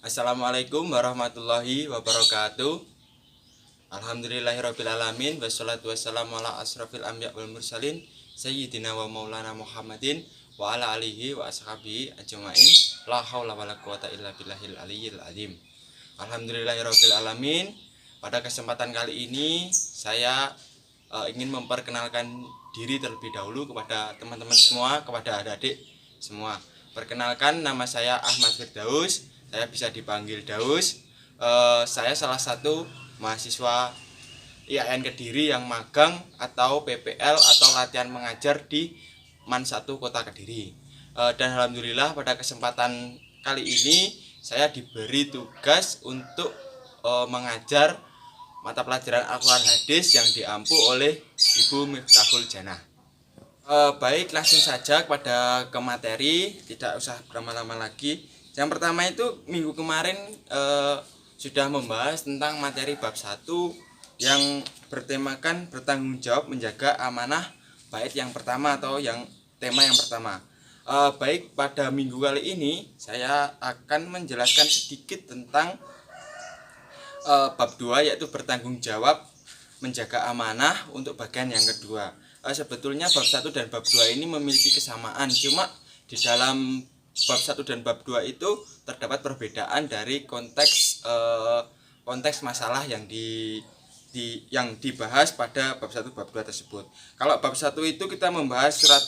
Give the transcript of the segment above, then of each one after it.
Assalamualaikum warahmatullahi wabarakatuh. Alhamdulillahirabbil alamin wassalatu wassalamu ala asrofil anbiya wal mursalin sayyidina wa maulana Muhammadin wa ala alihi wa ashabihi ajmain. La haula wala quwata illa billahil aliyyil azim. Alhamdulillahirabbil alamin. Pada kesempatan kali ini saya ingin memperkenalkan diri terlebih dahulu kepada teman-teman semua, kepada adik-adik semua. Perkenalkan, nama saya Ahmad Firdaus. Saya bisa dipanggil Daus. Saya salah satu mahasiswa IAIN Kediri yang magang atau PPL atau latihan mengajar di MAN 1 Kota Kediri. Dan alhamdulillah pada kesempatan kali ini saya diberi tugas untuk mengajar mata pelajaran Al-Quran Hadis yang diampu oleh Ibu Miftahul Janah. Baik, langsung saja kepada materi, tidak usah berlama-lama lagi. Yang pertama itu minggu kemarin sudah membahas tentang materi bab 1 yang bertemakan bertanggung jawab menjaga amanah bait yang pertama atau yang tema yang pertama. Baik, pada minggu kali ini saya akan menjelaskan sedikit tentang bab 2 yaitu bertanggung jawab menjaga amanah untuk bagian yang kedua. Sebetulnya bab 1 dan bab 2 ini memiliki kesamaan, cuma di dalam bab 1 dan bab 2 itu terdapat perbedaan dari konteks masalah yang dibahas pada bab 1 bab 2 tersebut. Kalau bab 1 itu kita membahas surat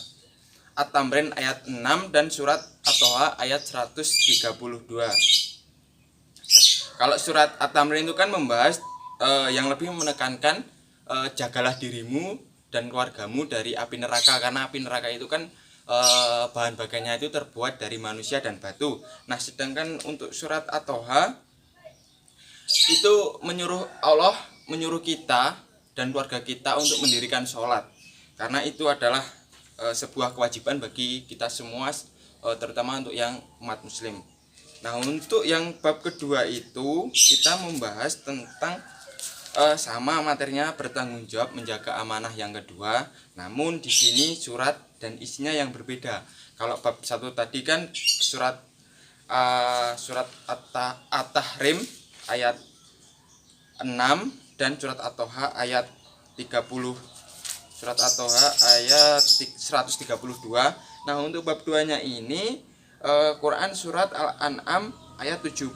At-Tamrin ayat 6 dan surat At-Toha ayat 132. Kalau surat At-Tamrin itu kan membahas yang lebih menekankan jagalah dirimu dan keluargamu dari api neraka, karena api neraka itu kan bahan bakarnya itu terbuat dari manusia dan batu. Nah, sedangkan untuk surat At-Toha itu Allah menyuruh kita dan keluarga kita untuk mendirikan sholat, karena itu adalah sebuah kewajiban bagi kita semua, terutama untuk yang umat muslim. Nah, untuk yang bab kedua itu kita membahas tentang sama materinya bertanggung jawab menjaga amanah yang kedua, namun di sini surat dan isinya yang berbeda. Kalau bab 1 tadi kan surat At-Tahrim ayat 6 dan surat At-Toha ayat 30. Surat At-Toha ayat 132. Nah, untuk bab 2-nya ini Quran surat Al-An'am ayat 70,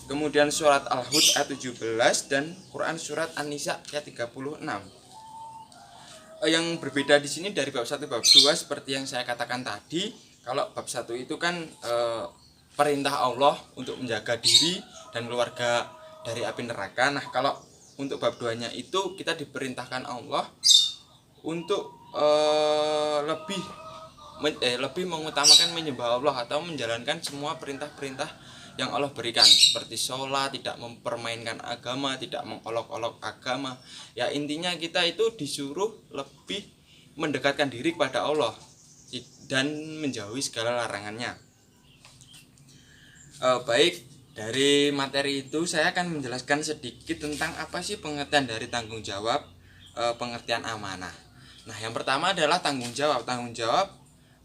kemudian surat Al-Hud ayat 17 dan Quran surat An-Nisa ayat 36. Yang berbeda di sini dari bab 1 bab 2 seperti yang saya katakan tadi, kalau bab 1 itu kan perintah Allah untuk menjaga diri dan keluarga dari api neraka. Nah, kalau untuk bab 2-nya itu kita diperintahkan Allah untuk lebih mengutamakan menyembah Allah atau menjalankan semua perintah-perintah yang Allah berikan, seperti sholat, tidak mempermainkan agama, tidak mengolok-olok agama. Ya, intinya kita itu disuruh lebih mendekatkan diri kepada Allah dan menjauhi segala larangannya. Baik, dari materi itu saya akan menjelaskan sedikit tentang apa sih pengertian dari tanggung jawab, pengertian amanah. Nah, yang pertama adalah tanggung jawab. Tanggung jawab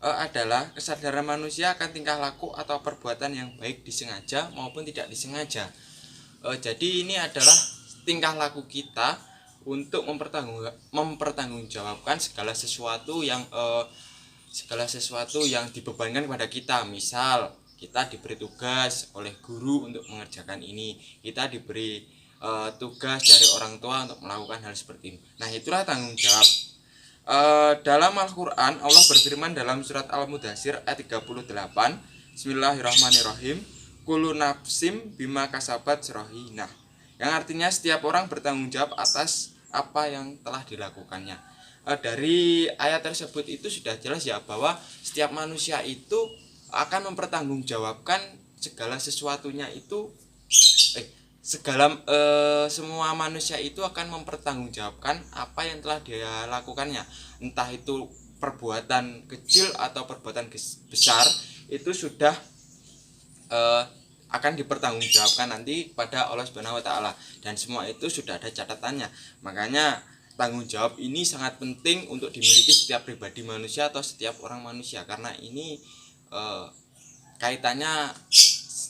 adalah kesadaran manusia akan tingkah laku atau perbuatan yang baik disengaja maupun tidak disengaja. Jadi ini adalah tingkah laku kita untuk mempertanggungjawabkan segala sesuatu yang dibebankan kepada kita. Misal kita diberi tugas oleh guru untuk mengerjakan ini, kita diberi tugas dari orang tua untuk melakukan hal seperti ini. Nah, itulah tanggung jawab. Dalam Al-Quran Allah berfirman dalam surat Al-Mudathir ayat 38, Bismillahirrahmanirrahim, kullu nafsim bima kasabat rahinah, yang artinya setiap orang bertanggung jawab atas apa yang telah dilakukannya. Dari ayat tersebut itu sudah jelas ya bahwa setiap manusia itu akan mempertanggungjawabkan segala sesuatunya itu semua manusia itu akan mempertanggungjawabkan apa yang telah dia lakukannya, entah itu perbuatan kecil atau perbuatan besar, itu sudah akan dipertanggungjawabkan nanti pada Allah Subhanahu wa taala, dan semua itu sudah ada catatannya. Makanya tanggung jawab ini sangat penting untuk dimiliki setiap pribadi manusia atau setiap orang manusia, karena ini kaitannya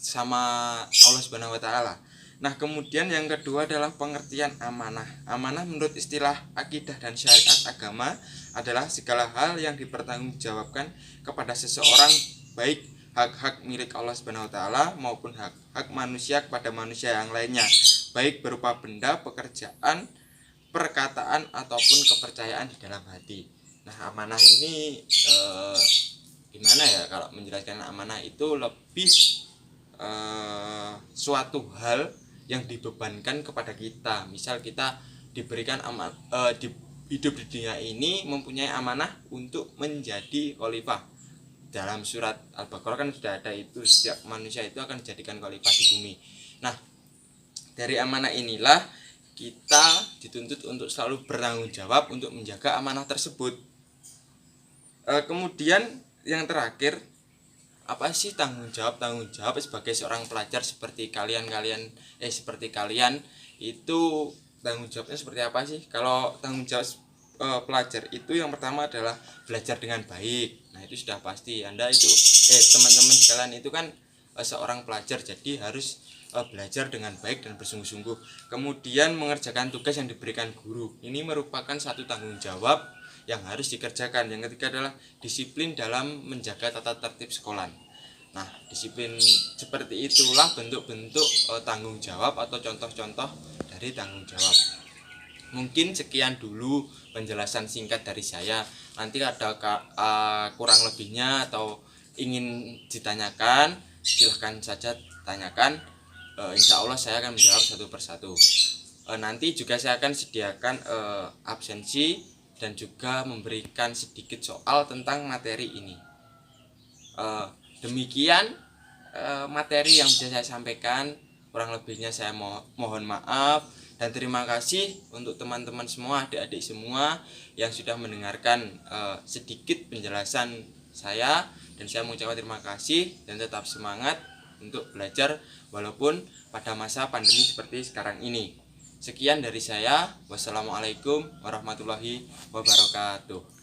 sama Allah Subhanahu wa taala. Nah, kemudian yang kedua adalah pengertian amanah. Amanah menurut istilah akidah dan syariat agama adalah segala hal yang dipertanggungjawabkan kepada seseorang, baik hak-hak milik Allah Subhanahu wa taala maupun hak-hak manusia kepada manusia yang lainnya, baik berupa benda, pekerjaan, perkataan ataupun kepercayaan di dalam hati. Nah, amanah ini gimana ya, kalau menjelaskan amanah itu lebih suatu hal yang dibebankan kepada kita. Misal kita diberikan hidup di dunia ini mempunyai amanah untuk menjadi khalifah. Dalam surat Al-Baqarah kan sudah ada itu, setiap manusia itu akan dijadikan khalifah di bumi. Nah, dari amanah inilah kita dituntut untuk selalu bertanggung jawab untuk menjaga amanah tersebut. Kemudian yang terakhir, apa sih tanggung jawab sebagai seorang pelajar seperti kalian itu tanggung jawabnya seperti apa sih? Kalau tanggung jawab pelajar itu yang pertama adalah belajar dengan baik. Nah, itu sudah pasti. Anda itu teman-teman sekalian itu kan seorang pelajar, jadi harus belajar dengan baik dan bersungguh-sungguh. Kemudian mengerjakan tugas yang diberikan guru. Ini merupakan satu tanggung jawab yang harus dikerjakan. Yang ketiga adalah disiplin dalam menjaga tata tertib sekolah. Nah, disiplin seperti itulah bentuk-bentuk tanggung jawab atau contoh-contoh dari tanggung jawab. Mungkin sekian dulu penjelasan singkat dari saya. Nanti ada kurang lebihnya atau ingin ditanyakan, silahkan saja tanyakan. Insya Allah saya akan menjawab satu persatu. Nanti juga saya akan sediakan absensi dan juga memberikan sedikit soal tentang materi ini. Demikian materi yang bisa saya sampaikan. Kurang lebihnya saya mohon maaf dan terima kasih untuk teman-teman semua, adik-adik semua yang sudah mendengarkan sedikit penjelasan saya, dan saya mengucapkan terima kasih dan tetap semangat untuk belajar walaupun pada masa pandemi seperti sekarang ini. Sekian dari saya. Wassalamualaikum warahmatullahi wabarakatuh.